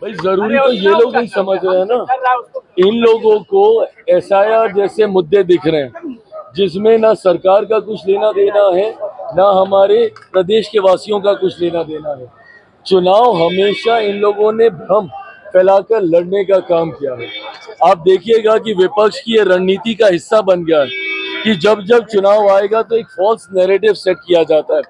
भाई जरूरी तो ये लोग नहीं समझ रहे हैं ना। इन लोगों को एसआईआर जैसे मुद्दे दिख रहे हैं जिसमें ना सरकार का कुछ लेना देना है, ना हमारे प्रदेश के वासियों का कुछ लेना देना है। चुनाव हमेशा इन लोगों ने भ्रम फैलाकर लड़ने का काम किया है। आप देखिएगा कि विपक्ष की ये रणनीति का हिस्सा बन गया है कि जब जब चुनाव आएगा तो एक फॉल्स नैरेटिव सेट किया जाता है,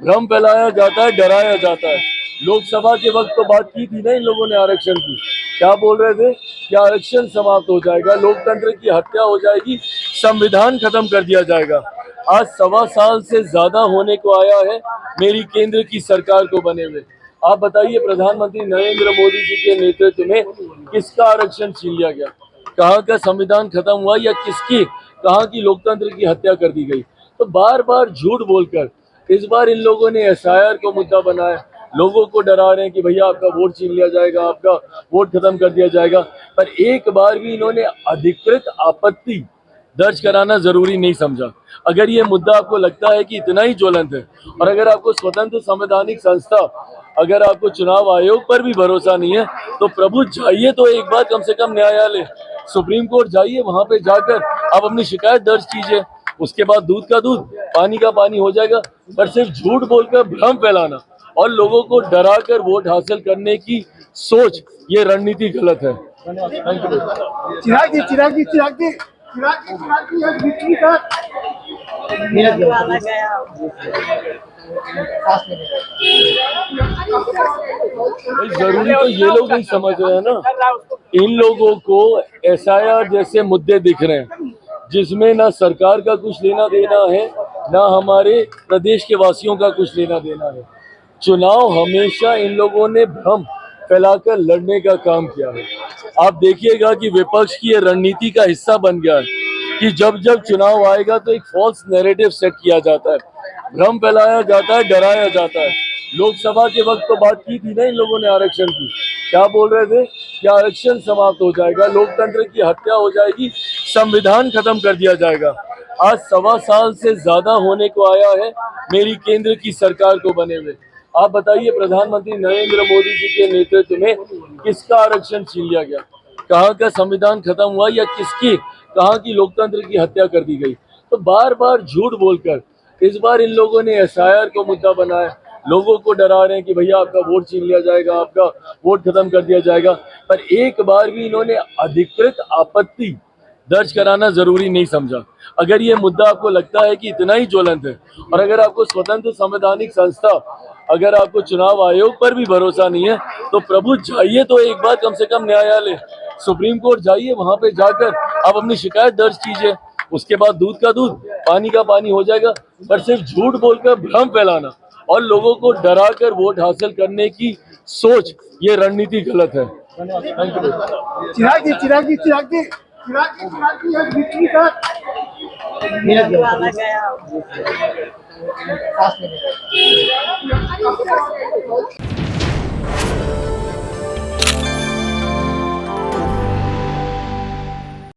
भ्रम फैलाया जाता है, डराया जाता है। लोकसभा के वक्त तो बात की थी ना इन लोगों ने आरक्षण की, क्या बोल रहे थे कि आरक्षण समाप्त हो जाएगा, लोकतंत्र की हत्या हो जाएगी, संविधान खत्म कर दिया जाएगा। आज 1.25 साल से ज्यादा होने को आया है मेरी केंद्र की सरकार को बने हुए। आप बताइए प्रधानमंत्री नरेंद्र मोदी जी के नेतृत्व में किसका आरक्षण छीन लिया गया, कहाँ का संविधान खत्म हुआ, या किसकी कहाँ की लोकतंत्र की हत्या कर दी गई। तो बार बार झूठ बोलकर इस बार इन लोगों ने एसआईआर को मुद्दा बनाया, लोगों को डरा रहे हैं कि भैया आपका वोट छीन लिया जाएगा, आपका वोट खत्म कर दिया जाएगा। पर एक बार भी इन्होंने अधिकृत आपत्ति दर्ज कराना जरूरी नहीं समझा। अगर ये मुद्दा आपको लगता है कि इतना ही ज्वलंत है, और अगर आपको स्वतंत्र संवैधानिक संस्था, अगर आपको चुनाव आयोग पर भी भरोसा नहीं है, तो प्रभु जाइए तो एक बार कम से कम न्यायालय, सुप्रीम कोर्ट जाइए, वहां पे जाकर आप अपनी शिकायत दर्ज कीजिए। उसके बाद दूध का दूध पानी का पानी हो जाएगा। पर सिर्फ झूठ बोलकर भ्रम फैलाना और लोगों को डरा कर वोट हासिल करने की सोच, ये रणनीति गलत है। Thank you. भाई जरूरी तो ये लोग नहीं समझ रहे हैं ना। इन लोगों को एसआईआर जैसे मुद्दे दिख रहे हैं जिसमें ना सरकार का कुछ लेना देना है, ना हमारे प्रदेश के वासियों का कुछ लेना देना है। चुनाव हमेशा इन लोगों ने भ्रम फैलाकर लड़ने का काम किया है। आप देखिएगा कि विपक्ष की ये रणनीति का हिस्सा बन गया है कि जब जब चुनाव आएगा तो एक फॉल्स नैरेटिव सेट किया जाता है, भ्रम फैलाया जाता है, डराया जाता है। लोकसभा के वक्त तो बात की थी ना इन लोगों ने आरक्षण की, क्या बोल रहे थे कि आरक्षण समाप्त हो जाएगा, लोकतंत्र की हत्या हो जाएगी, संविधान खत्म कर दिया जाएगा। आज 1.25 साल से ज्यादा होने को आया है मेरी केंद्र की सरकार को बने हुए। आप बताइए प्रधानमंत्री नरेंद्र मोदी जी के नेतृत्व में किसका आरक्षण छीन लिया गया, कहाँ का संविधान खत्म हुआ, या किसकी कहाँ की लोकतंत्र की हत्या कर दी गई। तो बार बार झूठ बोलकर इस बार इन लोगों ने एसआईआर को मुद्दा बनाया, लोगों को डरा रहे हैं कि भैया आपका वोट छीन लिया जाएगा, आपका वोट खत्म कर दिया जाएगा। पर एक बार भी इन्होंने अधिकृत आपत्ति दर्ज कराना जरूरी नहीं समझा। अगर ये मुद्दा आपको लगता है कि इतना ही ज्वलंत है, और अगर आपको स्वतंत्र संवैधानिक संस्था, अगर आपको चुनाव आयोग पर भी भरोसा नहीं है, तो प्रभु जाइए तो एक बार कम से कम न्यायालय, सुप्रीम कोर्ट जाइए, वहां पे जाकर आप अपनी शिकायत दर्ज कीजिए। उसके बाद दूध का दूध पानी का पानी हो जाएगा। पर सिर्फ झूठ बोलकर भ्रम फैलाना और लोगों को डरा कर वोट हासिल करने की सोच, ये रणनीति गलत है। Thank you.